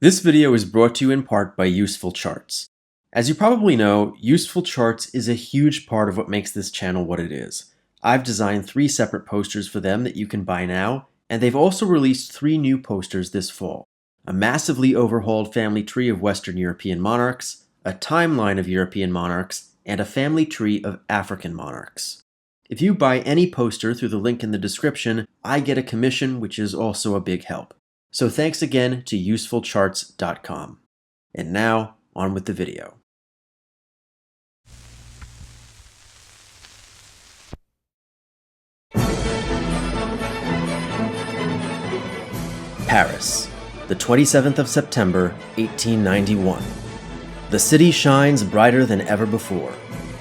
This video is brought to you in part by Useful Charts. As you probably know, Useful Charts is a huge part of what makes this channel what it is. I've designed 3 separate posters for them that you can buy now, and they've also released 3 new posters this fall. A massively overhauled family tree of Western European monarchs, a timeline of European monarchs, and a family tree of African monarchs. If you buy any poster through the link in the description, I get a commission, which is also a big help. So thanks again to usefulcharts.com. And now, on with the video. Paris, the 27th of September, 1891. The city shines brighter than ever before.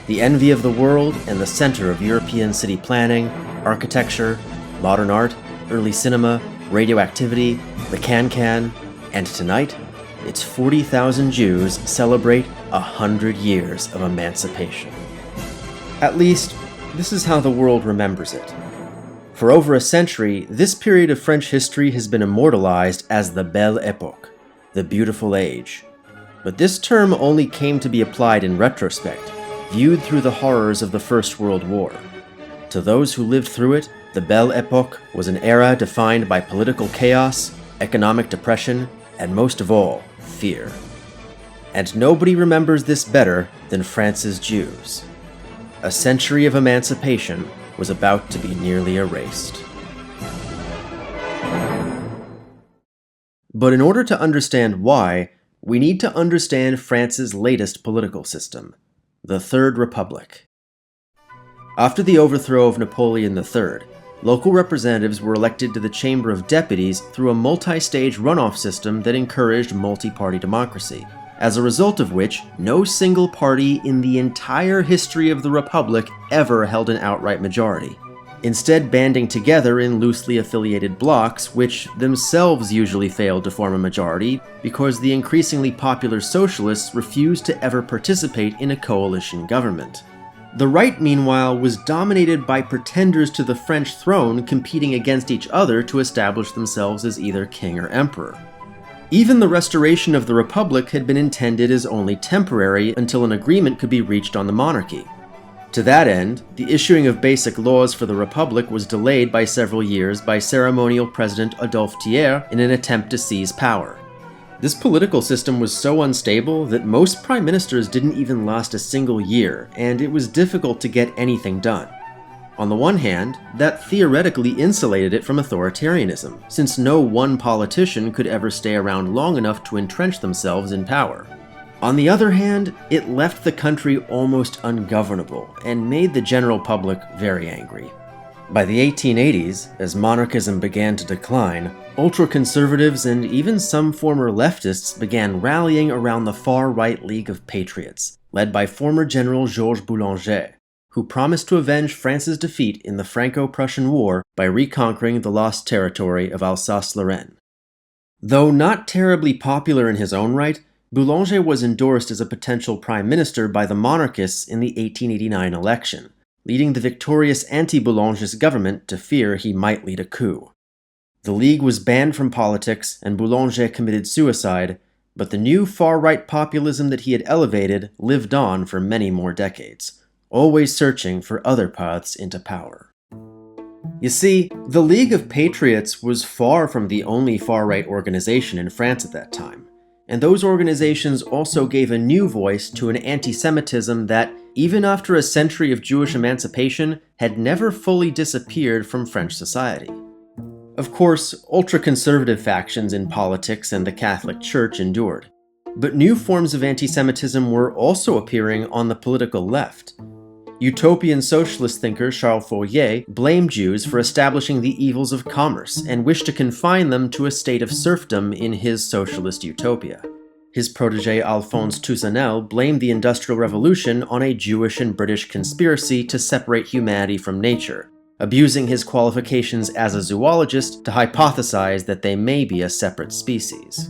The envy of the world and the center of European city planning, architecture, modern art, early cinema, radioactivity, the Can-Can, and tonight, its 40,000 Jews celebrate 100 years of emancipation. At least, this is how the world remembers it. For over a century, this period of French history has been immortalized as the Belle Époque, the beautiful age. But this term only came to be applied in retrospect, viewed through the horrors of the First World War. To those who lived through it, the Belle Époque was an era defined by political chaos, economic depression, and most of all, fear. And nobody remembers this better than France's Jews. A century of emancipation was about to be nearly erased. But in order to understand why, we need to understand France's latest political system, the Third Republic. After the overthrow of Napoleon III, local representatives were elected to the Chamber of Deputies through a multi-stage runoff system that encouraged multi-party democracy, as a result of which no single party in the entire history of the Republic ever held an outright majority, instead banding together in loosely affiliated blocs which themselves usually failed to form a majority because the increasingly popular socialists refused to ever participate in a coalition government. The right, meanwhile, was dominated by pretenders to the French throne competing against each other to establish themselves as either king or emperor. Even the restoration of the Republic had been intended as only temporary until an agreement could be reached on the monarchy. To that end, the issuing of basic laws for the Republic was delayed by several years by ceremonial President Adolphe Thiers in an attempt to seize power. This political system was so unstable that most prime ministers didn't even last a single year, and it was difficult to get anything done. On the one hand, that theoretically insulated it from authoritarianism, since no one politician could ever stay around long enough to entrench themselves in power. On the other hand, it left the country almost ungovernable, and made the general public very angry. By the 1880s, as monarchism began to decline, ultra-conservatives and even some former leftists began rallying around the far-right League of Patriots, led by former General Georges Boulanger, who promised to avenge France's defeat in the Franco-Prussian War by reconquering the lost territory of Alsace-Lorraine. Though not terribly popular in his own right, Boulanger was endorsed as a potential prime minister by the monarchists in the 1889 election, leading the victorious anti-Boulangerist government to fear he might lead a coup. The League was banned from politics and Boulanger committed suicide, but the new far-right populism that he had elevated lived on for many more decades, always searching for other paths into power. You see, the League of Patriots was far from the only far-right organization in France at that time, and those organizations also gave a new voice to an anti-Semitism that, even after a century of Jewish emancipation, had never fully disappeared from French society. Of course, ultra-conservative factions in politics and the Catholic Church endured, but new forms of anti-Semitism were also appearing on the political left. Utopian socialist thinker Charles Fourier blamed Jews for establishing the evils of commerce and wished to confine them to a state of serfdom in his socialist utopia. His protege Alphonse Toussaint blamed the Industrial Revolution on a Jewish and British conspiracy to separate humanity from nature, abusing his qualifications as a zoologist to hypothesize that they may be a separate species.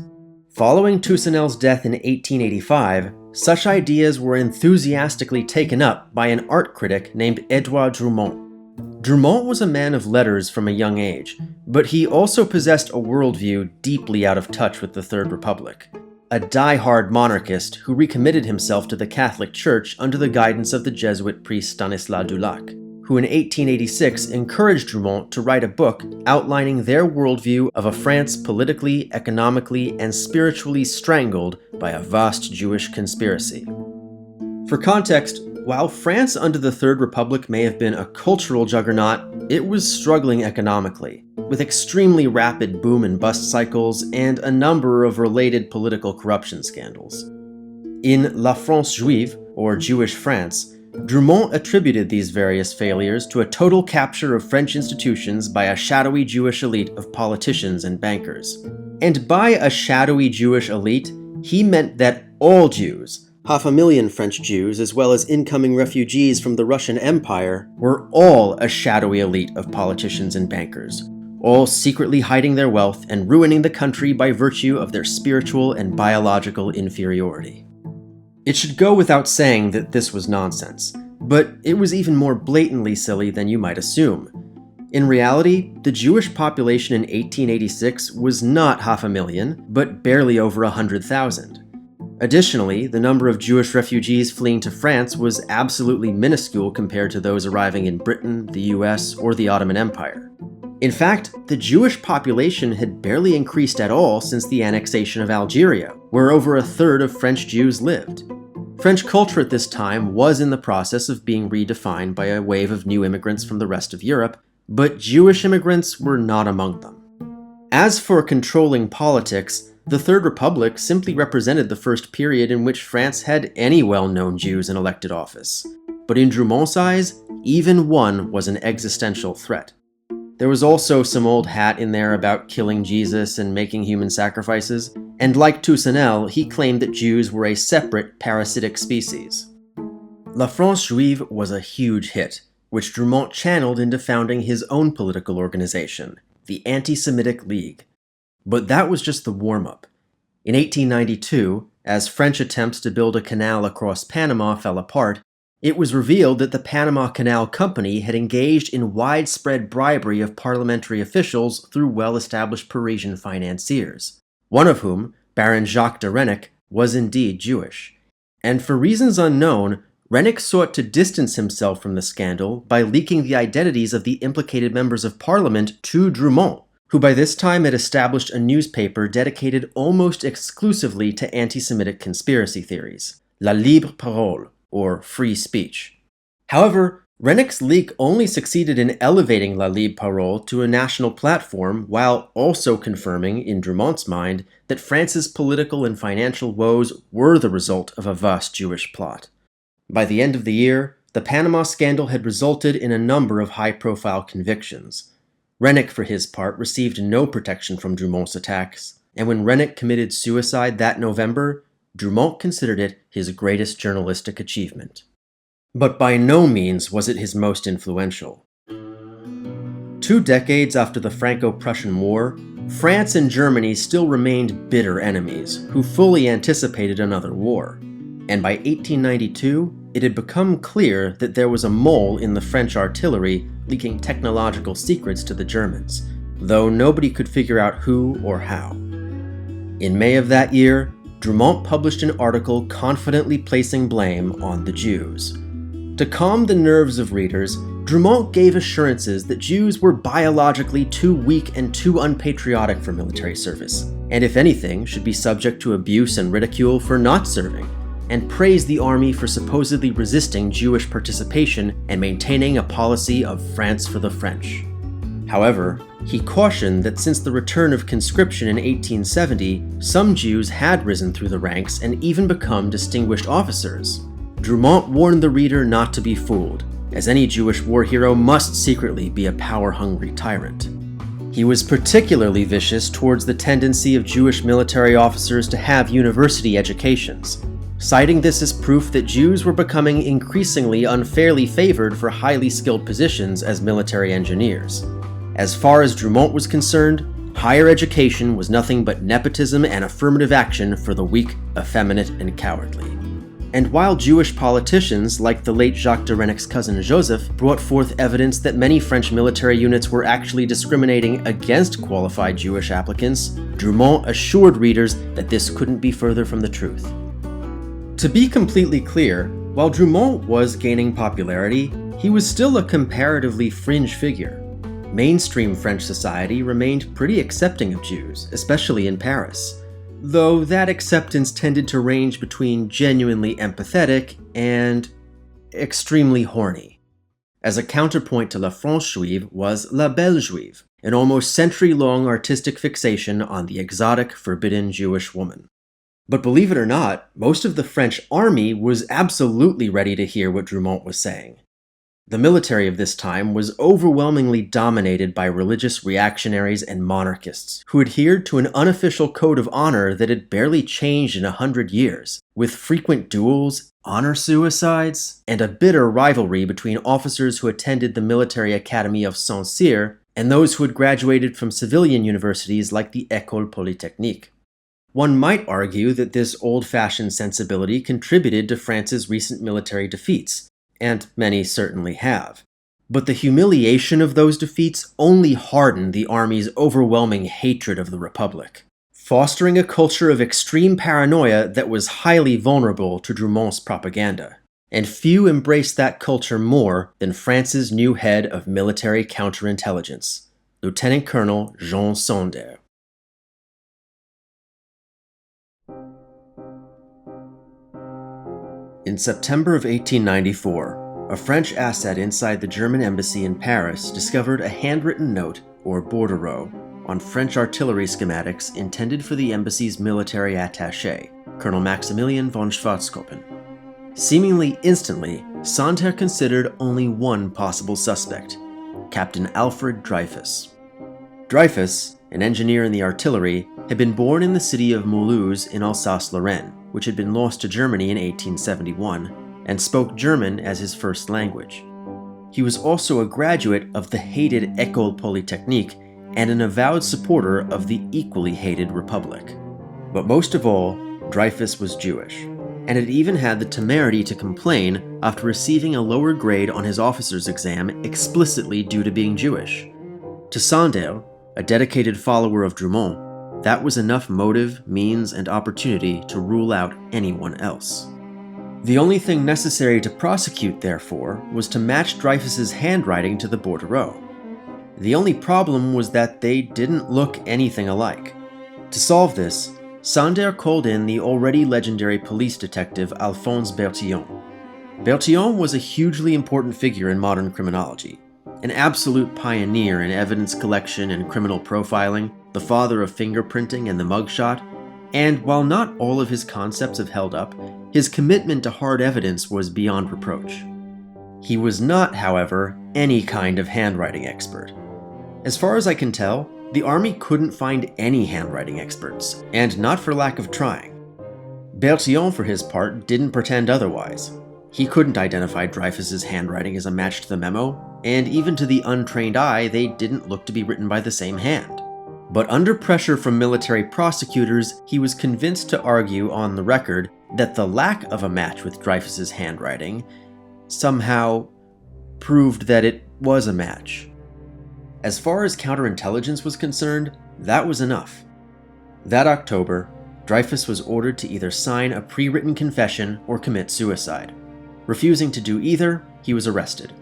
Following Toussaint's death in 1885, such ideas were enthusiastically taken up by an art critic named Edouard Drumont. Drumont was a man of letters from a young age, but he also possessed a worldview deeply out of touch with the Third Republic. A die-hard monarchist who recommitted himself to the Catholic Church under the guidance of the Jesuit priest Stanislas du Lac, who in 1886 encouraged Drumont to write a book outlining their worldview of a France politically, economically, and spiritually strangled by a vast Jewish conspiracy. For context, while France under the Third Republic may have been a cultural juggernaut, it was struggling economically, with extremely rapid boom and bust cycles and a number of related political corruption scandals. In La France Juive, or Jewish France, Drumont attributed these various failures to a total capture of French institutions by a shadowy Jewish elite of politicians and bankers. And by a shadowy Jewish elite, he meant that all Jews, 500,000 French Jews, as well as incoming refugees from the Russian Empire, were all a shadowy elite of politicians and bankers, all secretly hiding their wealth and ruining the country by virtue of their spiritual and biological inferiority. It should go without saying that this was nonsense, but it was even more blatantly silly than you might assume. In reality, the Jewish population in 1886 was not 500,000, but barely over 100,000. Additionally, the number of Jewish refugees fleeing to France was absolutely minuscule compared to those arriving in Britain, the US, or the Ottoman Empire. In fact, the Jewish population had barely increased at all since the annexation of Algeria, where over a third of French Jews lived. French culture at this time was in the process of being redefined by a wave of new immigrants from the rest of Europe, but Jewish immigrants were not among them. As for controlling politics, the Third Republic simply represented the first period in which France had any well-known Jews in elected office. But in Drumont's eyes, even one was an existential threat. There was also some old hat in there about killing Jesus and making human sacrifices, and like Toussaint, he claimed that Jews were a separate parasitic species. La France Juive was a huge hit, which Drumont channeled into founding his own political organization, the Anti-Semitic League. But that was just the warm-up. In 1892, as French attempts to build a canal across Panama fell apart, it was revealed that the Panama Canal Company had engaged in widespread bribery of parliamentary officials through well-established Parisian financiers, one of whom, Baron Jacques de Renec, was indeed Jewish. And for reasons unknown, Renec sought to distance himself from the scandal by leaking the identities of the implicated members of parliament to Drumont, who by this time had established a newspaper dedicated almost exclusively to anti-Semitic conspiracy theories, La Libre Parole, or Free Speech. However, Renec's leak only succeeded in elevating La Libre Parole to a national platform while also confirming, in Drumont's mind, that France's political and financial woes were the result of a vast Jewish plot. By the end of the year, the Panama scandal had resulted in a number of high-profile convictions. Renec, for his part, received no protection from Drumont's attacks, and when Renec committed suicide that November, Drumont considered it his greatest journalistic achievement. But by no means was it his most influential. 2 decades after the Franco-Prussian War, France and Germany still remained bitter enemies who fully anticipated another war. And by 1892, it had become clear that there was a mole in the French artillery leaking technological secrets to the Germans, though nobody could figure out who or how. In May of that year, Drumont published an article confidently placing blame on the Jews. To calm the nerves of readers, Drumont gave assurances that Jews were biologically too weak and too unpatriotic for military service, and if anything, should be subject to abuse and ridicule for not serving, and praised the army for supposedly resisting Jewish participation and maintaining a policy of France for the French. However, he cautioned that since the return of conscription in 1870, some Jews had risen through the ranks and even become distinguished officers. Drumont warned the reader not to be fooled, as any Jewish war hero must secretly be a power-hungry tyrant. He was particularly vicious towards the tendency of Jewish military officers to have university educations, citing this as proof that Jews were becoming increasingly unfairly favored for highly skilled positions as military engineers. As far as Drumont was concerned, higher education was nothing but nepotism and affirmative action for the weak, effeminate, and cowardly. And while Jewish politicians, like the late Jacques de Renec's cousin Joseph, brought forth evidence that many French military units were actually discriminating against qualified Jewish applicants, Drumont assured readers that this couldn't be further from the truth. To be completely clear, while Drumont was gaining popularity, he was still a comparatively fringe figure. Mainstream French society remained pretty accepting of Jews, especially in Paris, though that acceptance tended to range between genuinely empathetic and extremely horny. As a counterpoint to La France Juive was La Belle Juive, an almost century-long artistic fixation on the exotic, forbidden Jewish woman. But believe it or not, most of the French army was absolutely ready to hear what Drumont was saying. The military of this time was overwhelmingly dominated by religious reactionaries and monarchists who adhered to an unofficial code of honor that had barely changed in 100 years, with frequent duels, honor suicides, and a bitter rivalry between officers who attended the military academy of Saint-Cyr and those who had graduated from civilian universities like the École Polytechnique. One might argue that this old-fashioned sensibility contributed to France's recent military defeats, and many certainly have. But the humiliation of those defeats only hardened the army's overwhelming hatred of the Republic, fostering a culture of extreme paranoia that was highly vulnerable to Drumont's propaganda. And few embraced that culture more than France's new head of military counterintelligence, Lieutenant Colonel Jean Sonder. In September of 1894, a French asset inside the German embassy in Paris discovered a handwritten note, or bordereau, on French artillery schematics intended for the embassy's military attaché, Colonel Maximilien von Schwarzkoppen. Seemingly instantly, Sonder considered only one possible suspect, Captain Alfred Dreyfus. Dreyfus, an engineer in the artillery, had been born in the city of Mulhouse in Alsace-Lorraine, which had been lost to Germany in 1871, and spoke German as his first language. He was also a graduate of the hated École Polytechnique and an avowed supporter of the equally hated Republic. But most of all, Dreyfus was Jewish, and had even had the temerity to complain after receiving a lower grade on his officer's exam explicitly due to being Jewish. To Sonder, a dedicated follower of Drumont, that was enough motive, means, and opportunity to rule out anyone else. The only thing necessary to prosecute, therefore, was to match Dreyfus's handwriting to the bordereau. The only problem was that they didn't look anything alike. To solve this, Sonder called in the already legendary police detective Alphonse Bertillon. Bertillon was a hugely important figure in modern criminology, an absolute pioneer in evidence collection and criminal profiling, the father of fingerprinting and the mugshot, and while not all of his concepts have held up, his commitment to hard evidence was beyond reproach. He was not, however, any kind of handwriting expert. As far as I can tell, the army couldn't find any handwriting experts, and not for lack of trying. Bertillon, for his part, didn't pretend otherwise. He couldn't identify Dreyfus's handwriting as a match to the memo, and even to the untrained eye, they didn't look to be written by the same hand. But under pressure from military prosecutors, he was convinced to argue on the record that the lack of a match with Dreyfus's handwriting somehow proved that it was a match. As far as counterintelligence was concerned, that was enough. That October, Dreyfus was ordered to either sign a pre-written confession or commit suicide. Refusing to do either, he was arrested.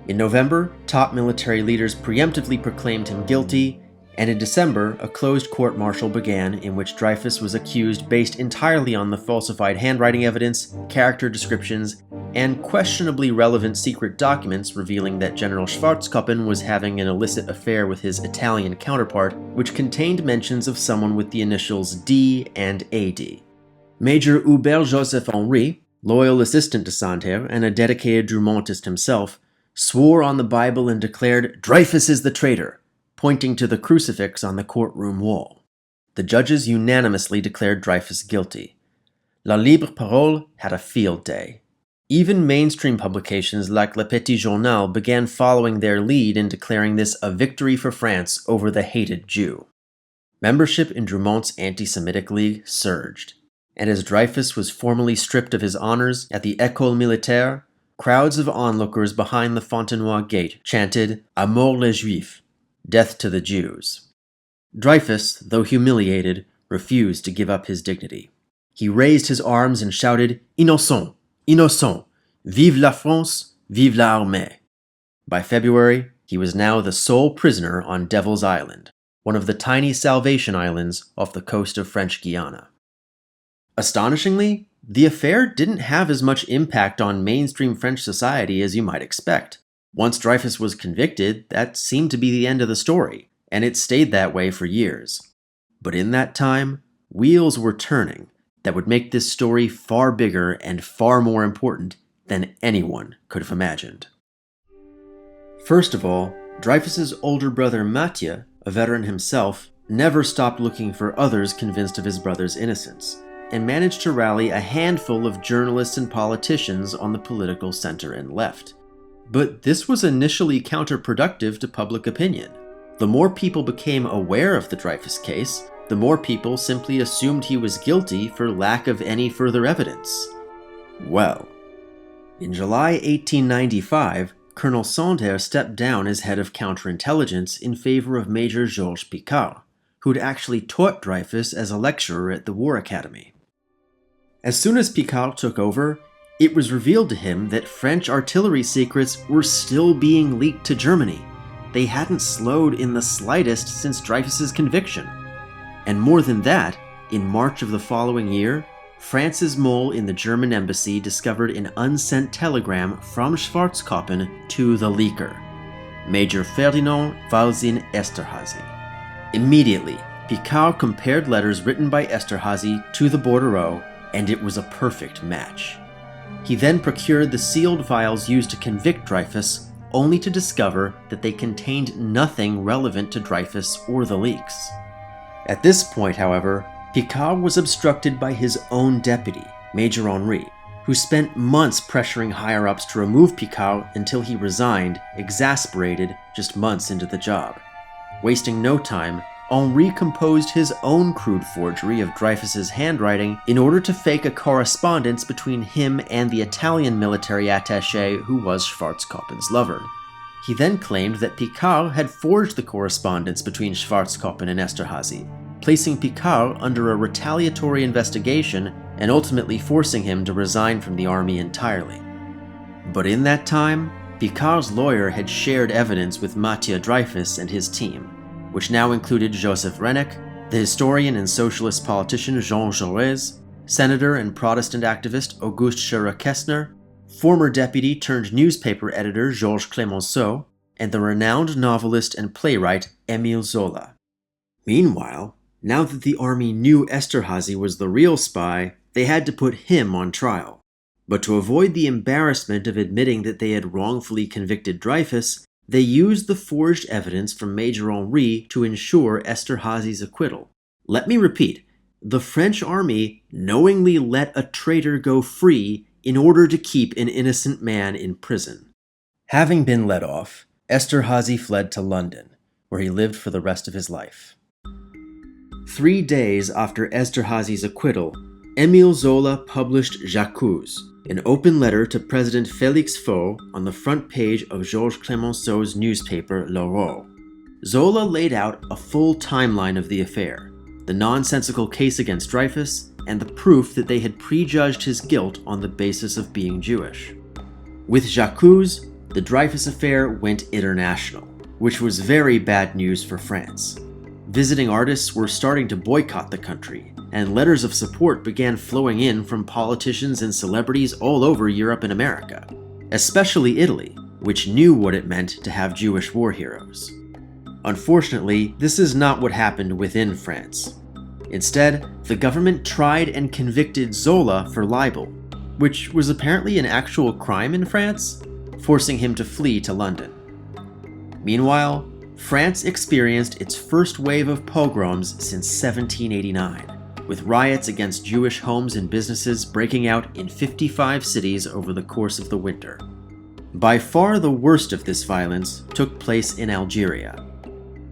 In November, top military leaders preemptively proclaimed him guilty, and in December, a closed court-martial began in which Dreyfus was accused based entirely on the falsified handwriting evidence, character descriptions, and questionably relevant secret documents revealing that General Schwarzkoppen was having an illicit affair with his Italian counterpart, which contained mentions of someone with the initials D and AD. Major Hubert Joseph Henri, loyal assistant to Sonder and a dedicated Drumontist himself, swore on the Bible and declared, "Dreyfus is the traitor," pointing to the crucifix on the courtroom wall. The judges unanimously declared Dreyfus guilty. La Libre Parole had a field day. Even mainstream publications like Le Petit Journal began following their lead in declaring this a victory for France over the hated Jew. Membership in Drumont's anti-Semitic League surged, and as Dreyfus was formally stripped of his honors at the École Militaire, crowds of onlookers behind the Fontenoy Gate chanted "À mort les Juifs," death to the Jews. Dreyfus, though humiliated, refused to give up his dignity. He raised his arms and shouted, "Innocent! Innocent! Vive la France! Vive l'armée!" By February, he was now the sole prisoner on Devil's Island, one of the tiny Salvation Islands off the coast of French Guiana. Astonishingly, the affair didn't have as much impact on mainstream French society as you might expect. Once Dreyfus was convicted, that seemed to be the end of the story, and it stayed that way for years. But in that time, wheels were turning that would make this story far bigger and far more important than anyone could have imagined. First of all, Dreyfus's older brother Mathieu, a veteran himself, never stopped looking for others convinced of his brother's innocence, and managed to rally a handful of journalists and politicians on the political center and left. But this was initially counterproductive to public opinion. The more people became aware of the Dreyfus case, the more people simply assumed he was guilty for lack of any further evidence. Well, in July 1895, Colonel Santerre stepped down as head of counterintelligence in favor of Major Georges Picquart, who'd actually taught Dreyfus as a lecturer at the War Academy. As soon as Picquart took over, it was revealed to him that French artillery secrets were still being leaked to Germany. They hadn't slowed in the slightest since Dreyfus's conviction. And more than that, in March of the following year, France's mole in the German embassy discovered an unsent telegram from Schwarzkoppen to the leaker, Major Ferdinand Walsin Esterhazy. Immediately, Picquart compared letters written by Esterhazy to the bordereau, and it was a perfect match. He then procured the sealed files used to convict Dreyfus, only to discover that they contained nothing relevant to Dreyfus or the leaks. At this point, however, Picquart was obstructed by his own deputy, Major Henri, who spent months pressuring higher-ups to remove Picquart until he resigned, exasperated just months into the job. Wasting no time, Henri composed his own crude forgery of Dreyfus's handwriting in order to fake a correspondence between him and the Italian military attaché who was Schwarzkoppen's lover. He then claimed that Picquart had forged the correspondence between Schwarzkoppen and Esterhazy, placing Picquart under a retaliatory investigation and ultimately forcing him to resign from the army entirely. But in that time, Picquart's lawyer had shared evidence with Mathieu Dreyfus and his team, which now included Joseph Renick, the historian and socialist politician Jean Jaurès, senator and Protestant activist Auguste Scherer-Kestner, former deputy turned newspaper editor Georges Clemenceau, and the renowned novelist and playwright Émile Zola. Meanwhile, now that the army knew Esterhazy was the real spy, they had to put him on trial. But to avoid the embarrassment of admitting that they had wrongfully convicted Dreyfus, they used the forged evidence from Major Henri to ensure Esterhazy's acquittal. Let me repeat, the French army knowingly let a traitor go free in order to keep an innocent man in prison. Having been let off, Esterhazy fled to London, where he lived for the rest of his life. 3 days after Esterhazy's acquittal, Émile Zola published J'accuse, an open letter to President Félix Faure on the front page of Georges Clemenceau's newspaper L'Aurore. Zola laid out a full timeline of the affair, the nonsensical case against Dreyfus, and the proof that they had prejudged his guilt on the basis of being Jewish. With J'accuse, the Dreyfus affair went international, which was very bad news for France. Visiting artists were starting to boycott the country, and letters of support began flowing in from politicians and celebrities all over Europe and America, especially Italy, which knew what it meant to have Jewish war heroes. Unfortunately, this is not what happened within France. Instead, the government tried and convicted Zola for libel, which was apparently an actual crime in France, forcing him to flee to London. Meanwhile, France experienced its first wave of pogroms since 1789, with riots against Jewish homes and businesses breaking out in 55 cities over the course of the winter. By far the worst of this violence took place in Algeria.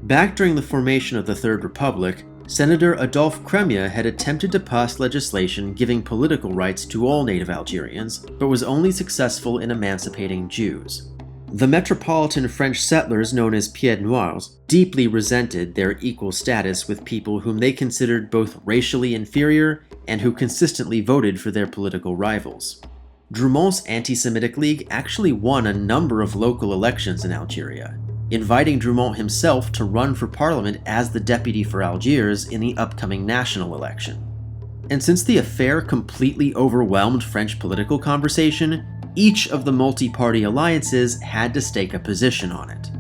Back during the formation of the Third Republic, Senator Adolphe Crémieux had attempted to pass legislation giving political rights to all native Algerians, but was only successful in emancipating Jews. The metropolitan French settlers known as Pieds Noirs deeply resented their equal status with people whom they considered both racially inferior and who consistently voted for their political rivals. Drumont's Anti-Semitic League actually won a number of local elections in Algeria, inviting Drumont himself to run for parliament as the deputy for Algiers in the upcoming national election. And since the affair completely overwhelmed French political conversation, each of the multi-party alliances had to stake a position on it.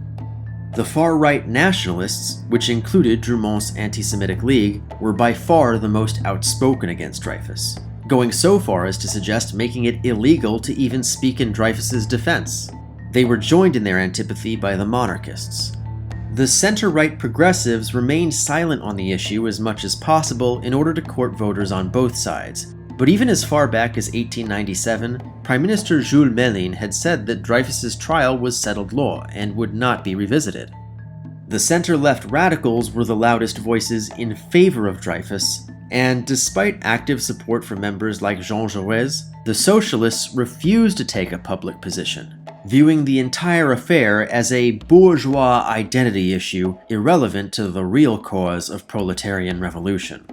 The far-right nationalists, which included Drumont's Anti-Semitic League, were by far the most outspoken against Dreyfus, going so far as to suggest making it illegal to even speak in Dreyfus's defense. They were joined in their antipathy by the monarchists. The center-right progressives remained silent on the issue as much as possible in order to court voters on both sides, but even as far back as 1897, Prime Minister Jules Méline had said that Dreyfus's trial was settled law and would not be revisited. The center-left radicals were the loudest voices in favor of Dreyfus, and despite active support from members like Jean Jaurès, the socialists refused to take a public position, viewing the entire affair as a bourgeois identity issue irrelevant to the real cause of proletarian revolution.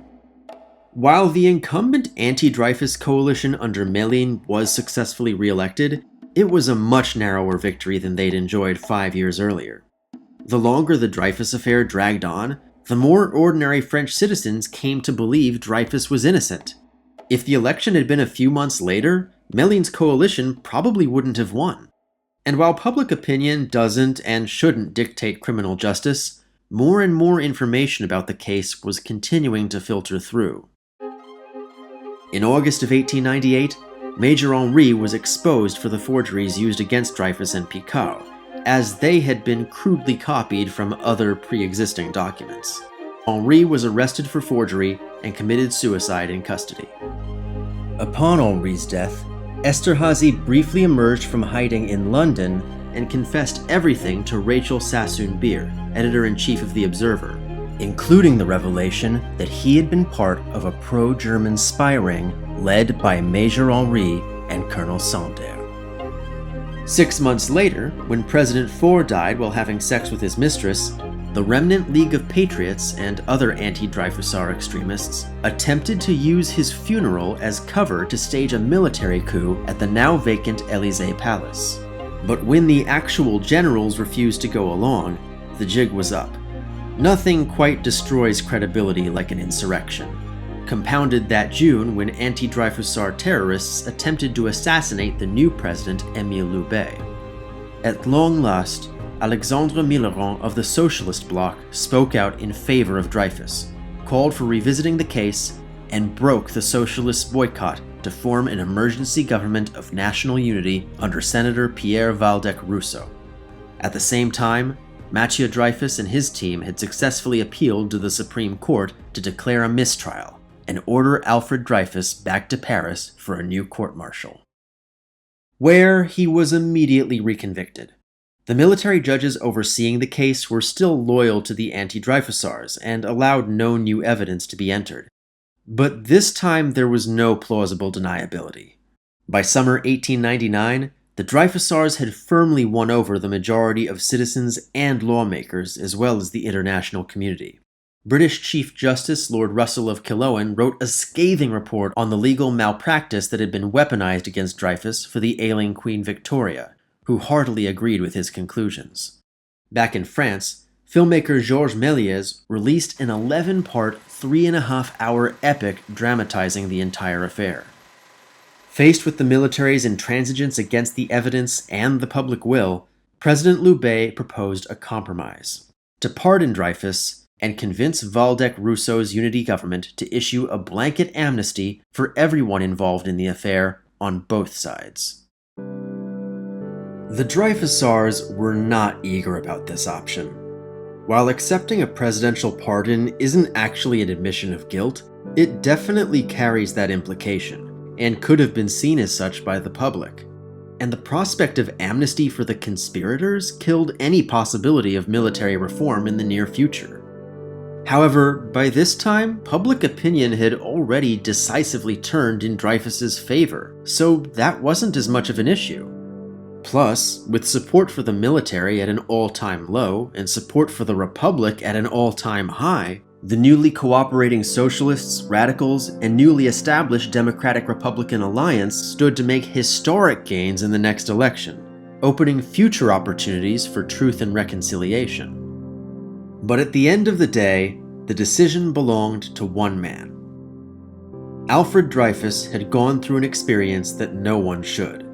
While the incumbent anti-Dreyfus coalition under Méline was successfully re-elected, it was a much narrower victory than they'd enjoyed 5 years earlier. The longer the Dreyfus affair dragged on, the more ordinary French citizens came to believe Dreyfus was innocent. If the election had been a few months later, Méline's coalition probably wouldn't have won. And while public opinion doesn't and shouldn't dictate criminal justice, more and more information about the case was continuing to filter through. In August of 1898, Major Henri was exposed for the forgeries used against Dreyfus and Picard, as they had been crudely copied from other pre-existing documents. Henri was arrested for forgery and committed suicide in custody. Upon Henri's death, Esterhazy briefly emerged from hiding in London and confessed everything to Rachel Sassoon-Beer, editor-in-chief of The Observer, including the revelation that he had been part of a pro-German spy ring led by Major Henri and Colonel Sanders. 6 months later, when President Faure died while having sex with his mistress, the remnant League of Patriots and other anti-Dreyfusard extremists attempted to use his funeral as cover to stage a military coup at the now vacant Élysée Palace. But when the actual generals refused to go along, the jig was up. Nothing quite destroys credibility like an insurrection, compounded that June when anti-Dreyfusard terrorists attempted to assassinate the new president Émile Loubet. At long last, Alexandre Millerand of the Socialist Bloc spoke out in favor of Dreyfus, called for revisiting the case, and broke the socialists' boycott to form an emergency government of national unity under Senator Pierre Waldeck-Rousseau. At the same time, Mathieu Dreyfus and his team had successfully appealed to the Supreme Court to declare a mistrial and order Alfred Dreyfus back to Paris for a new court-martial, where he was immediately reconvicted. The military judges overseeing the case were still loyal to the anti-Dreyfusards and allowed no new evidence to be entered. But this time there was no plausible deniability. By summer 1899, the Dreyfusards had firmly won over the majority of citizens and lawmakers, as well as the international community. British Chief Justice Lord Russell of Killowen wrote a scathing report on the legal malpractice that had been weaponized against Dreyfus for the ailing Queen Victoria, who heartily agreed with his conclusions. Back in France, filmmaker Georges Méliès released an 11-part, 3.5-hour epic dramatizing the entire affair. Faced with the military's intransigence against the evidence and the public will, President Loubet proposed a compromise: to pardon Dreyfus and convince Waldeck-Rousseau's unity government to issue a blanket amnesty for everyone involved in the affair on both sides. The Dreyfusards were not eager about this option. While accepting a presidential pardon isn't actually an admission of guilt, it definitely carries that implication, and could have been seen as such by the public. And the prospect of amnesty for the conspirators killed any possibility of military reform in the near future. However, by this time, public opinion had already decisively turned in Dreyfus's favor, so that wasn't as much of an issue. Plus, with support for the military at an all-time low and support for the Republic at an all-time high, the newly cooperating socialists, radicals, and newly established Democratic-Republican alliance stood to make historic gains in the next election, opening future opportunities for truth and reconciliation. But at the end of the day, the decision belonged to one man. Alfred Dreyfus had gone through an experience that no one should.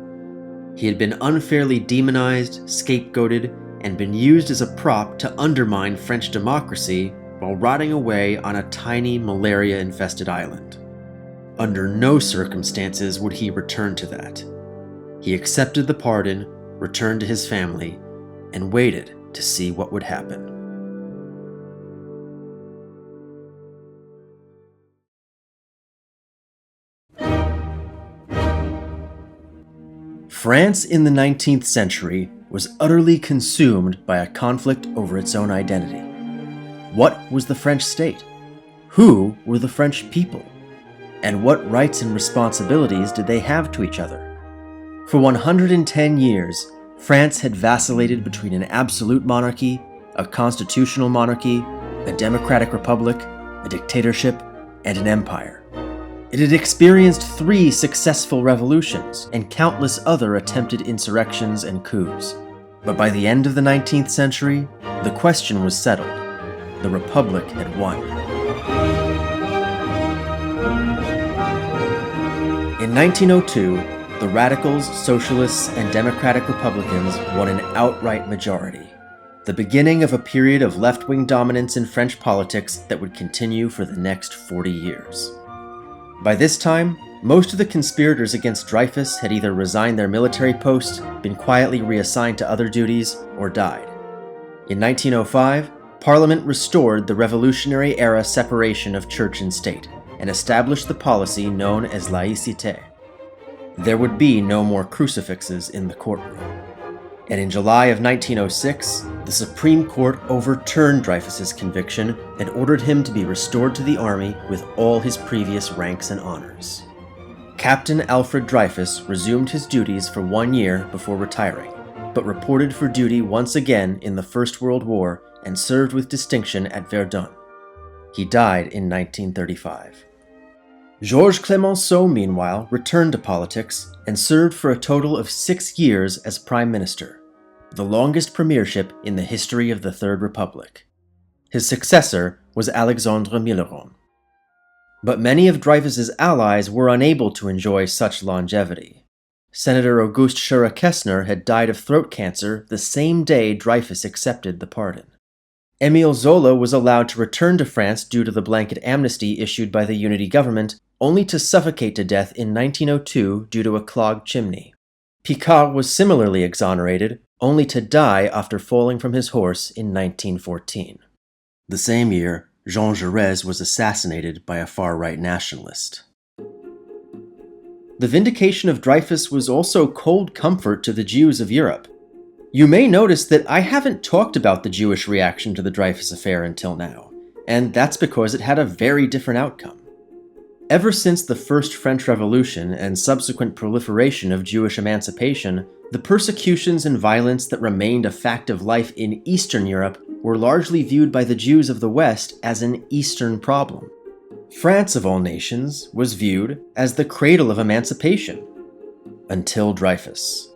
He had been unfairly demonized, scapegoated, and been used as a prop to undermine French democracy while rotting away on a tiny malaria-infested island. Under no circumstances would he return to that. He accepted the pardon, returned to his family, and waited to see what would happen. France in the 19th century was utterly consumed by a conflict over its own identity. What was the French state? Who were the French people? And what rights and responsibilities did they have to each other? For 110 years, France had vacillated between an absolute monarchy, a constitutional monarchy, a democratic republic, a dictatorship, and an empire. It had experienced 3 successful revolutions and countless other attempted insurrections and coups. But by the end of the 19th century, the question was settled. The Republic had won. In 1902, the radicals, socialists, and democratic republicans won an outright majority. The beginning of a period of left-wing dominance in French politics that would continue for the next 40 years. By this time, most of the conspirators against Dreyfus had either resigned their military posts, been quietly reassigned to other duties, or died. In 1905, Parliament restored the Revolutionary-era separation of church and state, and established the policy known as laïcité. There would be no more crucifixes in the courtroom. And in July of 1906, the Supreme Court overturned Dreyfus's conviction and ordered him to be restored to the army with all his previous ranks and honors. Captain Alfred Dreyfus resumed his duties for 1 year before retiring, but reported for duty once again in the First World War and served with distinction at Verdun. He died in 1935. Georges Clemenceau, meanwhile, returned to politics and served for a total of 6 years as Prime Minister, the longest premiership in the history of the Third Republic. His successor was Alexandre Millerand. But many of Dreyfus's allies were unable to enjoy such longevity. Senator Auguste Scheurer-Kestner had died of throat cancer the same day Dreyfus accepted the pardon. Émile Zola was allowed to return to France due to the blanket amnesty issued by the Unity government, only to suffocate to death in 1902 due to a clogged chimney. Picard was similarly exonerated, only to die after falling from his horse in 1914. The same year, Jean Jaurès was assassinated by a far-right nationalist. The vindication of Dreyfus was also cold comfort to the Jews of Europe. You may notice that I haven't talked about the Jewish reaction to the Dreyfus affair until now, and that's because it had a very different outcome. Ever since the First French Revolution and subsequent proliferation of Jewish emancipation, the persecutions and violence that remained a fact of life in Eastern Europe were largely viewed by the Jews of the West as an Eastern problem. France, of all nations, was viewed as the cradle of emancipation. Until Dreyfus.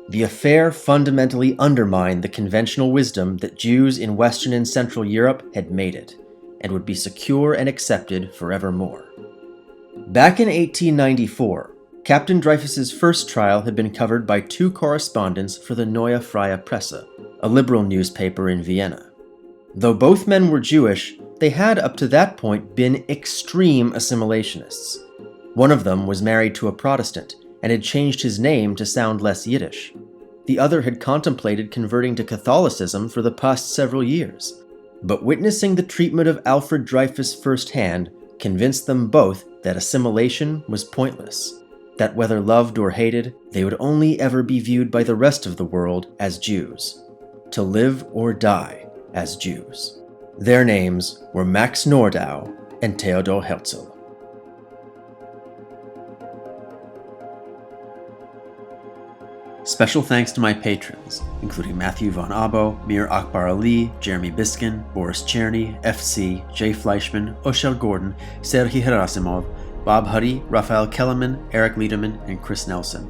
The affair fundamentally undermined the conventional wisdom that Jews in Western and Central Europe had made it, and would be secure and accepted forevermore. Back in 1894, Captain Dreyfus's first trial had been covered by 2 correspondents for the Neue Freie Presse, a liberal newspaper in Vienna. Though both men were Jewish, they had up to that point been extreme assimilationists. One of them was married to a Protestant and had changed his name to sound less Yiddish. The other had contemplated converting to Catholicism for the past several years. But witnessing the treatment of Alfred Dreyfus firsthand convinced them both that assimilation was pointless, that whether loved or hated, they would only ever be viewed by the rest of the world as Jews, to live or die as Jews. Their names were Max Nordau and Theodor Herzl. Special thanks to my patrons, including Matthew Von Abo, Mir Akbar Ali, Jeremy Biskin, Boris Cherny, FC, Jay Fleischman, Oshel Gordon, Serhii Herasimov, Bob Huddy, Raphael Kellerman, Eric Liederman, and Chris Nelson.